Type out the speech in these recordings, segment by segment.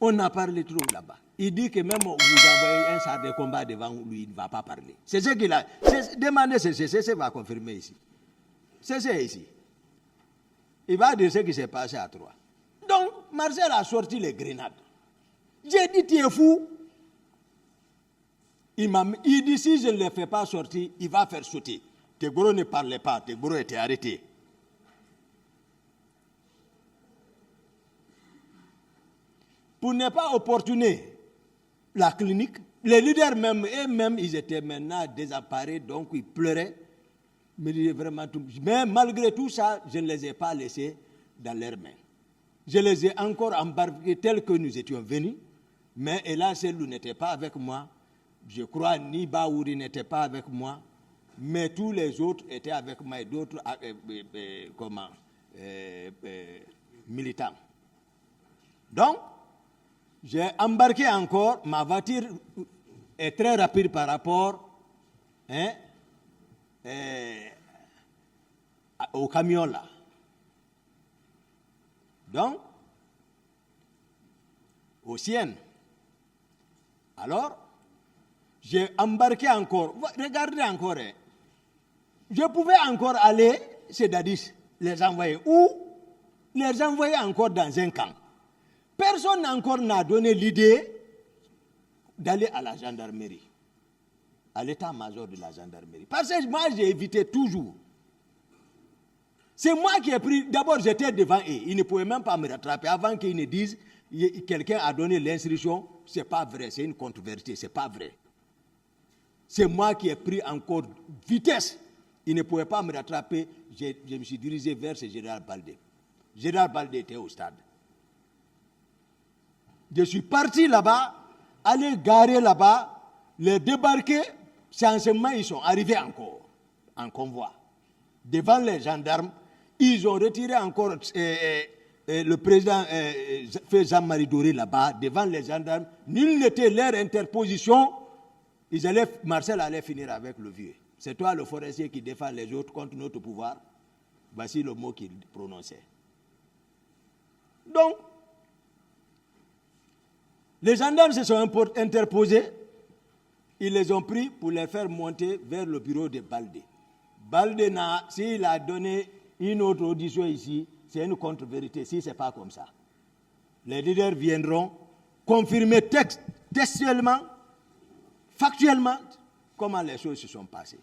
On a parlé trop là-bas. Il dit que même vous envoyez un char de combat devant lui, il ne va pas parler. C'est ce qu'il a. Demandez CC va confirmer ici. C'est ici. Il va dire ce qui s'est passé à Troyes. Donc, Marcel a sorti les grenades. J'ai dit, tu es fou. Il dit, si je ne le fais pas sortir, il va faire sauter. Tegboro ne parlait pas, Tegboro était arrêté. Pour ne pas opportuner la clinique, les leaders même, eux-mêmes, ils étaient maintenant désemparés, donc ils pleuraient. Mais malgré tout ça, je ne les ai pas laissés dans leurs mains. Je les ai encore embarqués tels que nous étions venus, mais hélas, Selou n'était pas avec moi. Je crois ni Baouri n'était pas avec moi, mais tous les autres étaient avec moi et d'autres militants. Donc, j'ai embarqué encore, ma voiture est très rapide par rapport au camion là. Donc, aux siennes. Alors, j'ai embarqué encore. Regardez encore. Je pouvais encore aller chez Dadis, les envoyer. Ou les envoyer encore dans un camp. Personne encore n'a donné l'idée d'aller à la gendarmerie, à l'état-major de la gendarmerie. Parce que moi, j'ai évité toujours. C'est moi qui ai pris. D'abord, j'étais devant eux. Ils ne pouvaient même pas me rattraper avant qu'ils ne disent quelqu'un a donné l'instruction. Ce n'est pas vrai, c'est une contre-vérité, ce n'est pas vrai. C'est moi qui ai pris encore vitesse. Ils ne pouvaient pas me rattraper. Je me suis dirigé vers ce général Baldé. Général Baldé était au stade. Je suis parti là-bas, allé garer là-bas, les débarquer. C'est en ce moment ils sont arrivés encore en convoi. Devant les gendarmes, ils ont retiré encore le président Jean-Marie Doré là-bas, devant les gendarmes. Nul n'était leur interposition. Marcel allait finir avec le vieux. C'est toi le forestier qui défend les autres contre notre pouvoir. Voici le mot qu'il prononçait. Donc, les gendarmes se sont interposés. Ils les ont pris pour les faire monter vers le bureau de Baldé. Baldé, s'il a donné une autre audition ici, c'est une contre-vérité. Si ce n'est pas comme ça, les leaders viendront confirmer textuellement, factuellement, comment les choses se sont passées.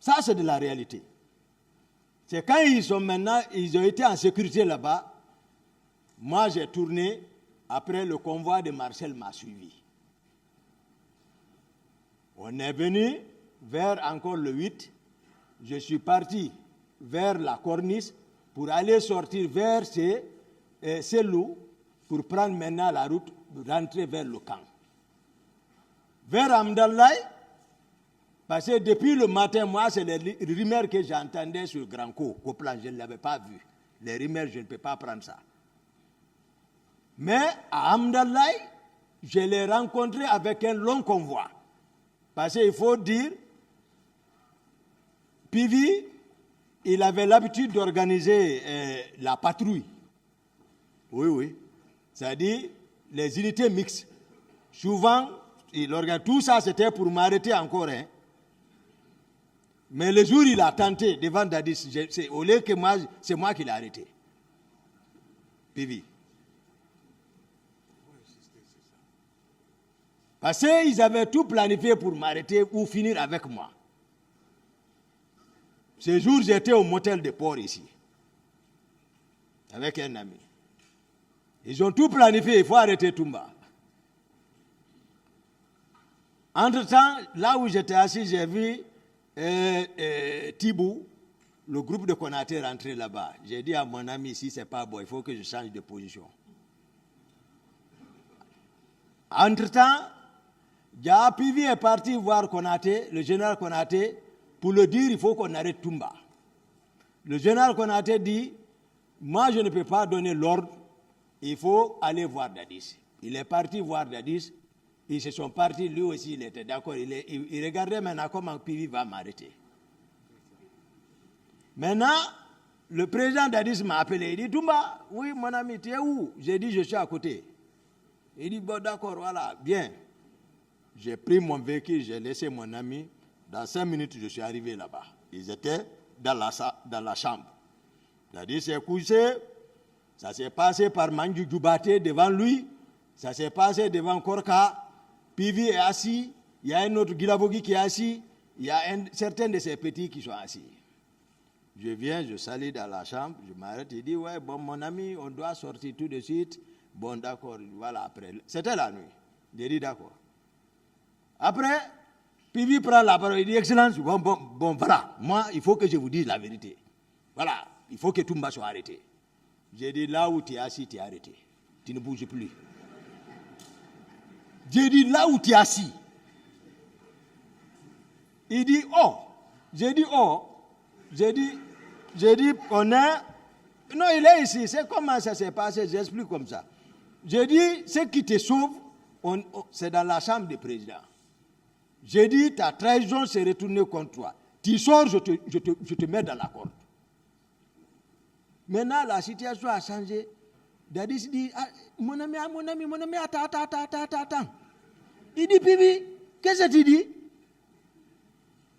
Ça, c'est de la réalité. C'est quand ils ont été en sécurité là-bas. Moi, j'ai tourné, après le convoi de Marcel m'a suivi. On est venu vers encore le 8. Je suis parti vers la corniche pour aller sortir vers Selou pour prendre maintenant la route, rentrer vers le camp. Vers Amdallaï, parce que depuis le matin, moi, c'est les rumeurs que j'entendais sur Grand Co. Au plan, je ne l'avais pas vu. Les rumeurs, je ne peux pas prendre ça. Mais à Amdallaï, je l'ai rencontré avec un long convoi. Parce qu'il faut dire, Pivi, il avait l'habitude d'organiser la patrouille. Oui. C'est-à-dire les unités mixtes. Souvent, il organise tout ça, c'était pour m'arrêter encore. Mais le jour où il a tenté devant Dadis, au lieu que moi, c'est moi qui l'ai arrêté. Pivi. Parce qu'ils avaient tout planifié pour m'arrêter ou finir avec moi. Ce jour, j'étais au motel de port ici, avec un ami. Ils ont tout planifié, il faut arrêter Toumba. Entre-temps, là où j'étais assis, j'ai vu Thibou, le groupe de Konaté rentrer là-bas. J'ai dit à mon ami, si ce n'est pas bon, il faut que je change de position. Entre-temps, Pivi est parti voir Konaté, le général Konaté, pour le dire il faut qu'on arrête Toumba. Le général Konaté dit, moi je ne peux pas donner l'ordre, il faut aller voir Dadis. Il est parti voir Dadis, ils se sont partis, lui aussi il était d'accord, il regardait maintenant comment Pivi va m'arrêter. Maintenant, Le président Dadis m'a appelé, il dit, Toumba, oui mon ami, tu es où? J'ai dit, je suis à côté. Il dit, bon d'accord, voilà, bien. J'ai pris mon véhicule, j'ai laissé mon ami. Dans 5 minutes, je suis arrivé là-bas. Ils étaient dans la chambre. Dadis s'est couché, ça s'est passé par Manju Djoubate devant lui, ça s'est passé devant Korka, Pivi est assis, il y a un autre Gilavogi qui est assis, il y a certains de ces petits qui sont assis. Je viens, je salue dans la chambre, je m'arrête, il dit, ouais, bon, mon ami, on doit sortir tout de suite. Bon, d'accord, voilà, après. C'était la nuit. J'ai dit, d'accord. Après, Pivi prend la parole, il dit, Excellence, bon, voilà, moi, il faut que je vous dise la vérité. Voilà, il faut que Toumba soit arrêté. J'ai dit, là où tu es assis, tu es arrêté. Tu ne bouges plus. J'ai dit, là où tu es assis. Il dit, oh. J'ai dit, oh. J'ai dit, on est... Non, il est ici. C'est comment ça s'est passé, j'explique comme ça. J'ai dit, ce qui te sauve, c'est dans la chambre du président. J'ai dit, ta trahison s'est retournée contre toi. Tu sors, je te mets dans la corde. Maintenant, la situation a changé. Dadis dit, ah, mon ami, attends. Il dit, Pivi, qu'est-ce que tu dis?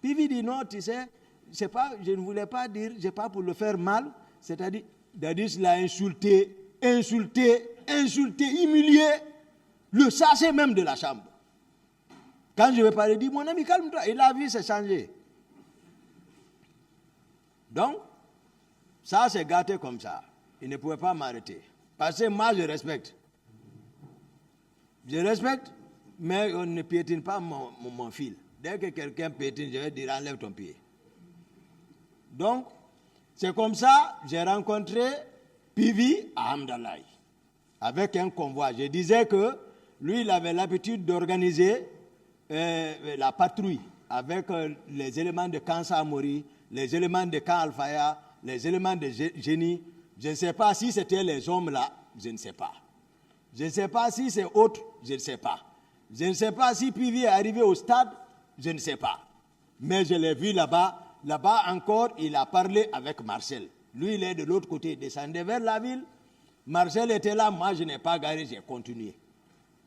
Pivi dit, non, tu sais, je ne voulais pas dire, c'est pas pour le faire mal. C'est-à-dire, Dadis l'a insulté, humilié, le chassé même de la chambre. Quand je vais parler, il dit, mon ami, calme-toi. Et la vie s'est changée. Donc, ça s'est gâté comme ça. Il ne pouvait pas m'arrêter. Parce que moi, je respecte. Je respecte, mais on ne piétine pas mon fil. Dès que quelqu'un piétine, je vais dire, enlève ton pied. Donc, c'est comme ça que j'ai rencontré Pivi à Hamdallah, avec un convoi. Je disais que lui, il avait l'habitude d'organiser la patrouille avec les éléments de camp Samori, les éléments de camp Alfaya, les éléments de génie. Je ne sais pas si c'était les hommes là, je ne sais pas. Je ne sais pas si c'est autre, je ne sais pas. Je ne sais pas si Pivi est arrivé au stade, je ne sais pas. Mais je l'ai vu là-bas. Là-bas encore, il a parlé avec Marcel. Lui, il est de l'autre côté, il descendait vers la ville. Marcel était là, moi je n'ai pas garé, j'ai continué.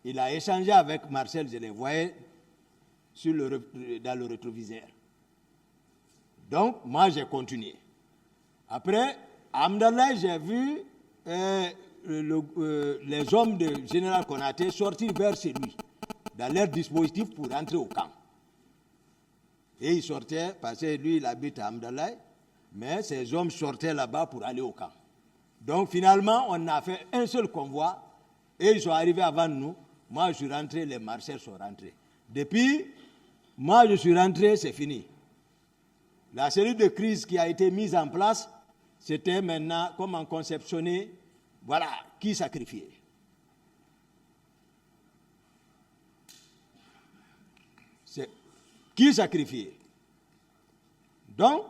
Il a échangé avec Marcel, je les voyais dans le rétroviseur. Donc, moi j'ai continué. Après, à Hamdallah, j'ai vu les hommes de Général Konaté sortir vers chez lui, dans leur dispositif pour rentrer au camp. Et ils sortaient, parce que lui, il habite à Hamdallah, mais ces hommes sortaient là-bas pour aller au camp. Donc finalement, on a fait un seul convoi, et ils sont arrivés avant nous. Moi, je suis rentré, les marcheurs sont rentrés. Depuis, moi, je suis rentré, c'est fini. La cellule de crise qui a été mise en place, c'était maintenant comment conceptionner, voilà, qui sacrifier. Qui sacrifier. Donc,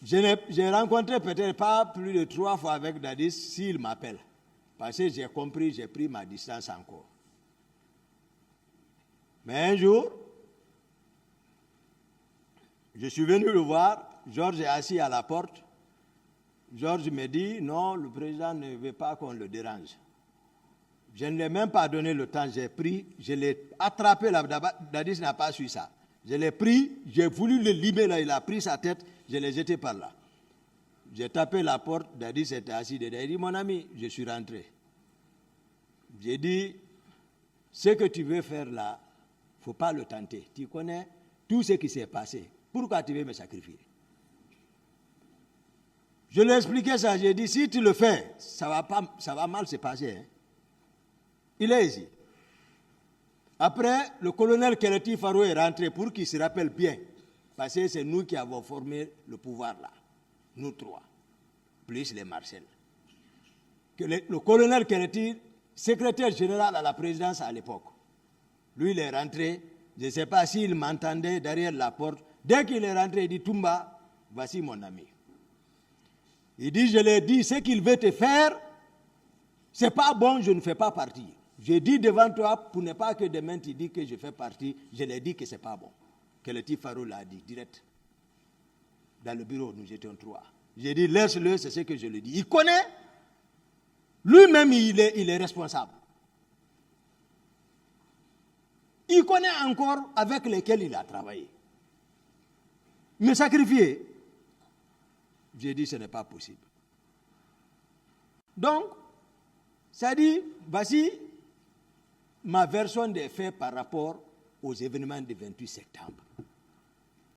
j'ai rencontré peut-être pas plus de 3 fois avec Dadis s'il m'appelle. Parce que j'ai compris, j'ai pris ma distance encore. Mais un jour, je suis venu le voir, Georges est assis à la porte. Georges me dit, non, le président ne veut pas qu'on le dérange. Je ne l'ai même pas donné le temps, j'ai pris, je l'ai attrapé là, Dadis n'a pas su ça. Je l'ai pris, j'ai voulu le limer là, il a pris sa tête, je l'ai jeté par là. J'ai tapé la porte, Dadis était assis dedans. Il dit, mon ami, je suis rentré. J'ai dit, ce que tu veux faire là, il ne faut pas le tenter. Tu connais tout ce qui s'est passé. Pourquoi tu veux me sacrifier? Je lui ai expliqué ça, j'ai dit, si tu le fais, ça va mal se passer. Hein. Il est ici. Après, le colonel Keleti Faro est rentré pour qu'il se rappelle bien. Parce que c'est nous qui avons formé le pouvoir là. Nous 3. Plus les Marcel. Le colonel Keleti, secrétaire général à la présidence à l'époque. Lui, il est rentré. Je ne sais pas s'il m'entendait derrière la porte. Dès qu'il est rentré, il dit, Toumba, voici mon ami. Il dit, je lui ai dit, ce qu'il veut te faire, c'est pas bon, je ne fais pas partie. J'ai dit devant toi, pour ne pas que demain tu dis que je fais partie, je l'ai dit que ce n'est pas bon. Que le petit Faro l'a dit, direct. Dans le bureau, nous étions 3. J'ai dit, laisse-le, c'est ce que je lui dis. Il connaît, lui-même, il est responsable. Il connaît encore avec lesquels il a travaillé. Me sacrifier, j'ai dit, ce n'est pas possible. Donc, ça dit, voici ma version des faits par rapport aux événements du 28 septembre.